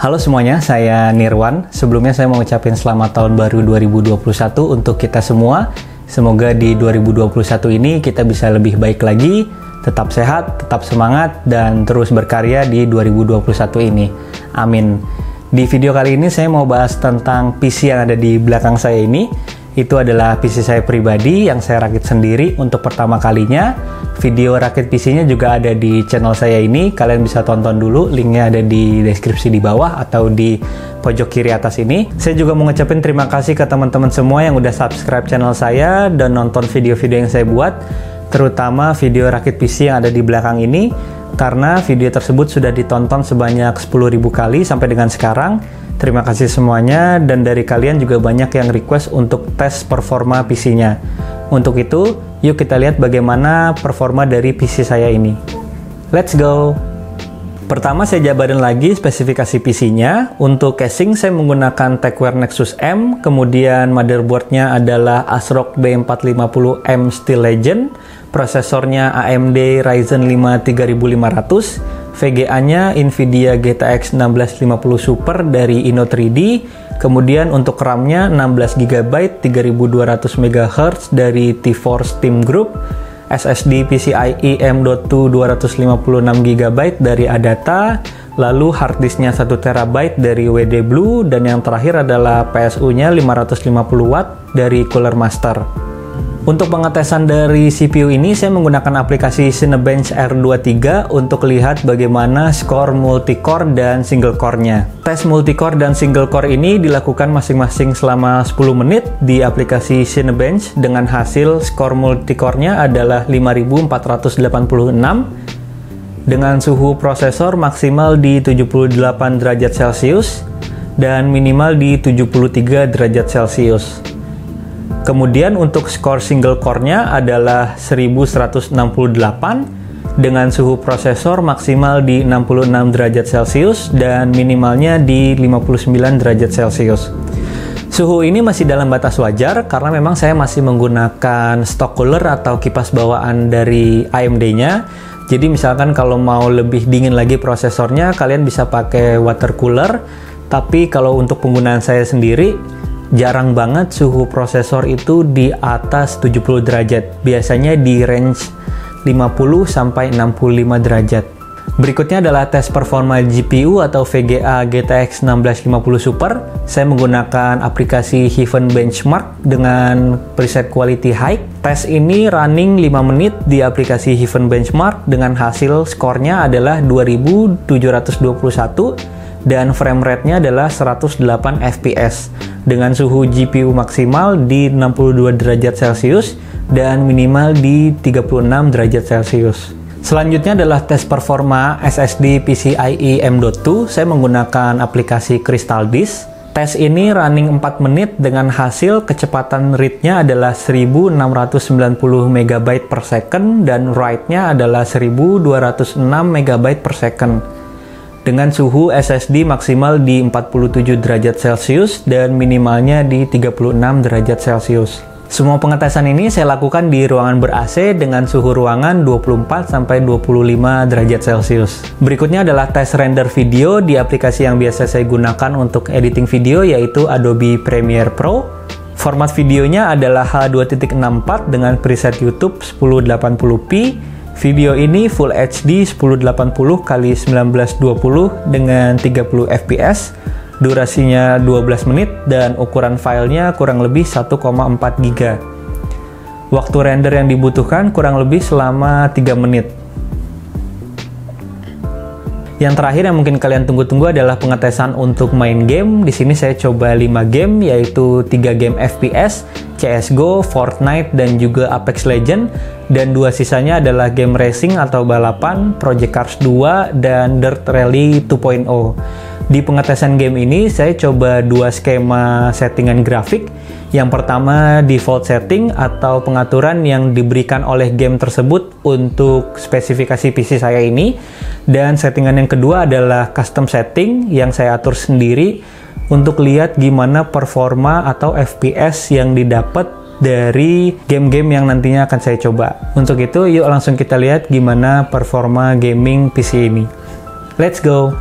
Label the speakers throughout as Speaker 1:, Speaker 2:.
Speaker 1: Halo semuanya, saya Nirwan. Sebelumnya saya mau ngucapin selamat tahun baru 2021 untuk kita semua. Semoga di 2021 ini kita bisa lebih baik lagi, tetap sehat, tetap semangat, dan terus berkarya di 2021 ini. Amin. Di video kali ini saya mau bahas tentang PC yang ada di belakang saya ini. Itu adalah PC saya pribadi yang saya rakit sendiri untuk pertama kalinya. Video rakit PC-nya juga ada di channel saya ini. Kalian bisa tonton dulu, linknya ada di deskripsi di bawah atau di pojok kiri atas ini. Saya juga mau ngucapin terima kasih ke teman-teman semua yang udah subscribe channel saya dan nonton video-video yang saya buat, terutama video rakit PC yang ada di belakang ini, karena video tersebut sudah ditonton sebanyak 10.000 kali sampai dengan sekarang. Terima kasih semuanya, dan dari kalian juga banyak yang request untuk tes performa PC-nya. Untuk itu, yuk kita lihat bagaimana performa dari PC saya ini. Let's go! Pertama saya jabarin lagi spesifikasi PC-nya. Untuk casing saya menggunakan Tecware Nexus M, kemudian motherboardnya adalah ASRock B450M Steel Legend, prosesornya AMD Ryzen 5 3500, VGA-nya Nvidia GTX 1650 Super dari Inno3D, kemudian untuk RAM-nya 16GB 3200 MHz dari T-Force Team Group, SSD PCIe M.2 256GB dari Adata, lalu harddisknya 1TB dari WD Blue, dan yang terakhir adalah PSU-nya 550W dari Cooler Master. Untuk pengetesan dari CPU ini, saya menggunakan aplikasi Cinebench R23 untuk lihat bagaimana skor multicore dan single core-nya. Tes multicore dan single core ini dilakukan masing-masing selama 10 menit di aplikasi Cinebench dengan hasil skor multicore-nya adalah 5486 dengan suhu prosesor maksimal di 78 derajat Celcius dan minimal di 73 derajat Celcius. Kemudian untuk skor single core-nya adalah 1168 dengan suhu prosesor maksimal di 66 derajat Celcius dan minimalnya di 59 derajat Celcius. Suhu ini masih dalam batas wajar karena memang saya masih menggunakan stock cooler atau kipas bawaan dari AMD-nya. Jadi misalkan kalau mau lebih dingin lagi prosesornya, kalian bisa pakai water cooler. Tapi kalau untuk penggunaan saya sendiri, jarang banget suhu prosesor itu di atas 70 derajat. Biasanya di range 50 sampai 65 derajat. Berikutnya adalah tes performa GPU atau VGA GTX 1650 Super. Saya menggunakan aplikasi Heaven Benchmark dengan preset Quality High. Tes ini running 5 menit di aplikasi Heaven Benchmark dengan hasil skornya adalah 2721 dan frame rate-nya adalah 108 fps dengan suhu GPU maksimal di 62 derajat Celcius dan minimal di 36 derajat Celcius. Selanjutnya adalah tes performa SSD PCIe M.2. Saya menggunakan aplikasi Crystal Disk. Tes ini running 4 menit dengan hasil kecepatan read-nya adalah 1690 MB per second dan write-nya adalah 1206 MB per second. Dengan suhu SSD maksimal di 47 derajat Celcius dan minimalnya di 36 derajat Celcius. Semua pengetesan ini saya lakukan di ruangan ber-AC dengan suhu ruangan 24-25 derajat Celcius. Berikutnya adalah tes render video di aplikasi yang biasa saya gunakan untuk editing video, yaitu Adobe Premiere Pro. Format videonya adalah H2.64 dengan preset YouTube 1080p. Video ini Full HD 1080x1920 dengan 30 fps, durasinya 12 menit dan ukuran filenya kurang lebih 1,4 GB. Waktu render yang dibutuhkan kurang lebih selama 3 menit. Yang terakhir yang mungkin kalian tunggu-tunggu adalah pengetesan untuk main game. Di sini saya coba 5 game, yaitu 3 game FPS, CSGO, Fortnite, dan juga Apex Legends, dan 2 sisanya adalah game racing atau balapan, Project Cars 2, dan Dirt Rally 2.0. Di pengetesan game ini, saya coba 2 skema settingan grafik. Yang pertama, default setting atau pengaturan yang diberikan oleh game tersebut untuk spesifikasi PC saya ini. Dan settingan yang kedua adalah custom setting yang saya atur sendiri untuk lihat gimana performa atau FPS yang didapat dari game-game yang nantinya akan saya coba. Untuk itu, yuk langsung kita lihat gimana performa gaming PC ini. Let's go!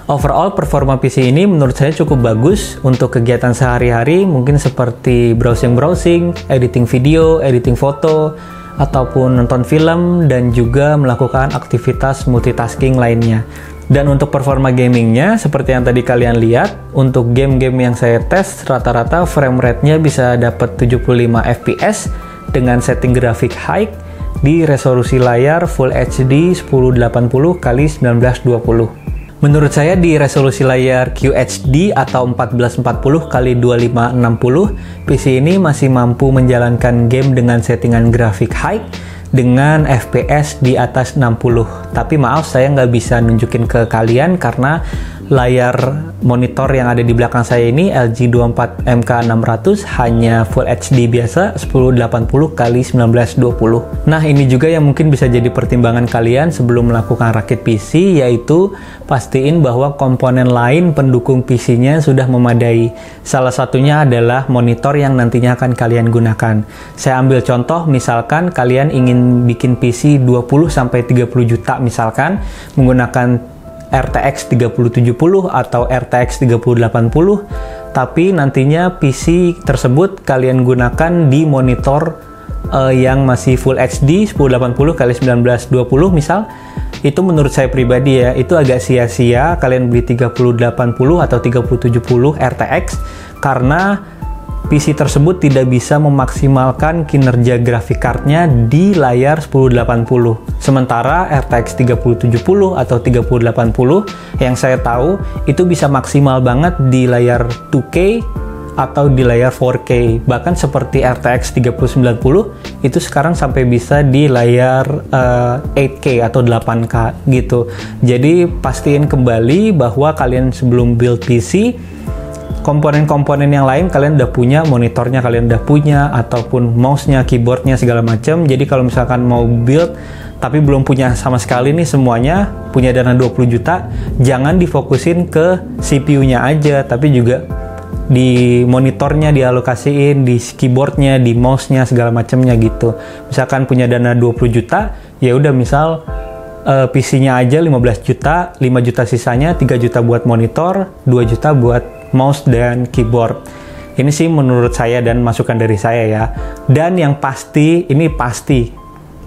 Speaker 1: Overall performa PC ini menurut saya cukup bagus untuk kegiatan sehari-hari, mungkin seperti browsing-browsing, editing video, editing foto, ataupun nonton film, dan juga melakukan aktivitas multitasking lainnya. Dan untuk performa gamingnya, seperti yang tadi kalian lihat, untuk game-game yang saya tes, rata-rata frame rate-nya bisa dapat 75 fps dengan setting grafik high di resolusi layar Full HD 1080x1920. Menurut saya di resolusi layar QHD atau 1440x2560, PC ini masih mampu menjalankan game dengan settingan grafik high dengan FPS di atas 60. Tapi maaf, saya nggak bisa nunjukin ke kalian karena layar monitor yang ada di belakang saya ini LG 24MK600 hanya Full HD biasa 1080x1920. Nah, ini juga yang mungkin bisa jadi pertimbangan kalian sebelum melakukan rakit PC, yaitu pastiin bahwa komponen lain pendukung PC-nya sudah memadai. Salah satunya adalah monitor yang nantinya akan kalian gunakan. Saya ambil contoh, misalkan kalian ingin bikin PC 20-30 juta misalkan menggunakan RTX 3070 atau RTX 3080, tapi nantinya PC tersebut kalian gunakan di monitor yang masih Full HD 1080x1920 misal. Itu menurut saya pribadi ya, itu agak sia-sia kalian beli 3080 atau 3070 RTX karena PC tersebut tidak bisa memaksimalkan kinerja grafik cardnya di layar 1080. Sementara RTX 3070 atau 3080 yang saya tahu itu bisa maksimal banget di layar 2K atau di layar 4K. Bahkan seperti RTX 3090 itu sekarang sampai bisa di layar 8K atau 8K gitu. Jadi pastiin kembali bahwa kalian sebelum build PC, komponen-komponen yang lain kalian udah punya, monitornya kalian udah punya, ataupun mouse-nya, keyboard-nya, segala macam. Jadi kalau misalkan mau build tapi belum punya sama sekali nih semuanya, punya dana 20 juta, jangan difokusin ke CPU-nya aja, tapi juga di monitornya dialokasiin, di keyboard-nya, di mouse-nya, segala macamnya gitu. Misalkan punya dana 20 juta, ya udah misal PC-nya aja 15 juta, 5 juta sisanya, 3 juta buat monitor, 2 juta buat mouse dan keyboard. Ini sih menurut saya dan masukan dari saya ya. Dan yang pasti, ini pasti,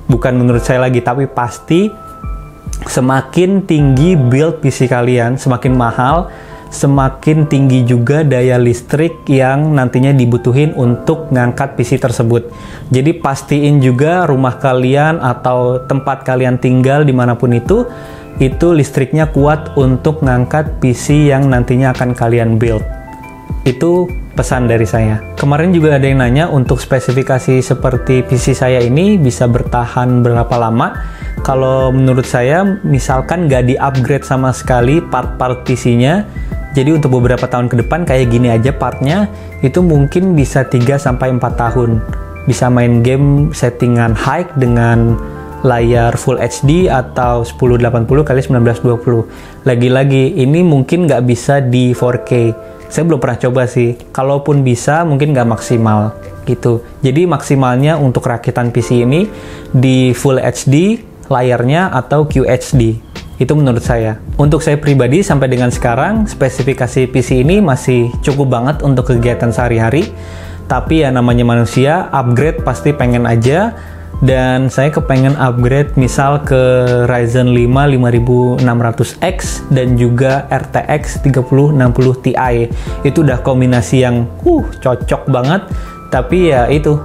Speaker 1: bukan menurut saya lagi, tapi pasti semakin tinggi build PC kalian, semakin mahal, semakin tinggi juga daya listrik yang nantinya dibutuhin untuk ngangkat PC tersebut. Jadi pastiin juga rumah kalian atau tempat kalian tinggal dimanapun itu listriknya kuat untuk ngangkat PC yang nantinya akan kalian build. Itu pesan dari saya. Kemarin juga ada yang nanya untuk spesifikasi seperti PC saya ini bisa bertahan berapa lama. Kalau menurut saya, misalkan nggak di-upgrade sama sekali part-part PC-nya, jadi untuk beberapa tahun ke depan kayak gini aja partnya, itu mungkin bisa 3-4 tahun. Bisa main game settingan high dengan layar Full HD atau 1080x1920. Lagi-lagi, ini mungkin nggak bisa di 4K. Saya belum pernah coba sih. Kalaupun bisa, mungkin nggak maksimal gitu. Jadi maksimalnya untuk rakitan PC ini di Full HD layarnya atau QHD. Itu menurut saya. Untuk saya pribadi sampai dengan sekarang, spesifikasi PC ini masih cukup banget untuk kegiatan sehari-hari. Tapi ya namanya manusia, upgrade pasti pengen aja. Dan saya kepengen upgrade misal ke Ryzen 5 5600X dan juga RTX 3060 Ti. Itu udah kombinasi yang cocok banget. Tapi ya itu,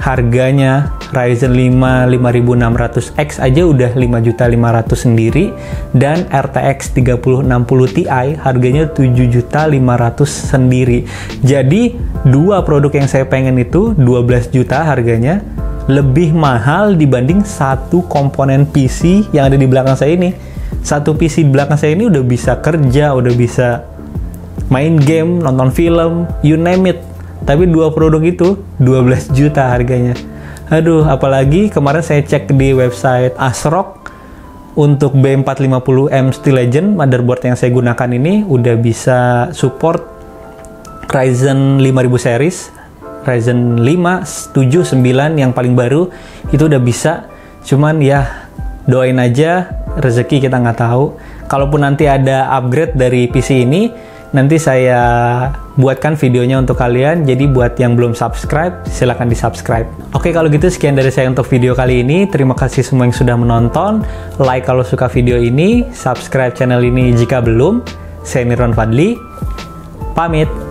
Speaker 1: harganya Ryzen 5 5600X aja udah 5.500.000 sendiri, dan RTX 3060 Ti harganya 7.500.000 sendiri. Jadi dua produk yang saya pengen itu 12 juta harganya, lebih mahal dibanding satu komponen PC yang ada di belakang saya ini. Satu PC di belakang saya ini udah bisa kerja, udah bisa main game, nonton film, you name it. Tapi dua produk itu 12 juta harganya. Aduh, apalagi kemarin saya cek di website ASRock, untuk B450M Steel Legend, motherboard yang saya gunakan ini udah bisa support Ryzen 5000 series, Ryzen 5, 7, 9 yang paling baru itu udah bisa. Cuman ya doain aja, rezeki kita nggak tahu. Kalaupun nanti ada upgrade dari PC ini, nanti saya buatkan videonya untuk kalian. Jadi buat yang belum subscribe, silahkan di subscribe. Oke, kalau gitu sekian dari saya untuk video kali ini. Terima kasih semua yang sudah menonton. Like kalau suka video ini, subscribe channel ini jika belum. Saya Nirwan Fadli, pamit.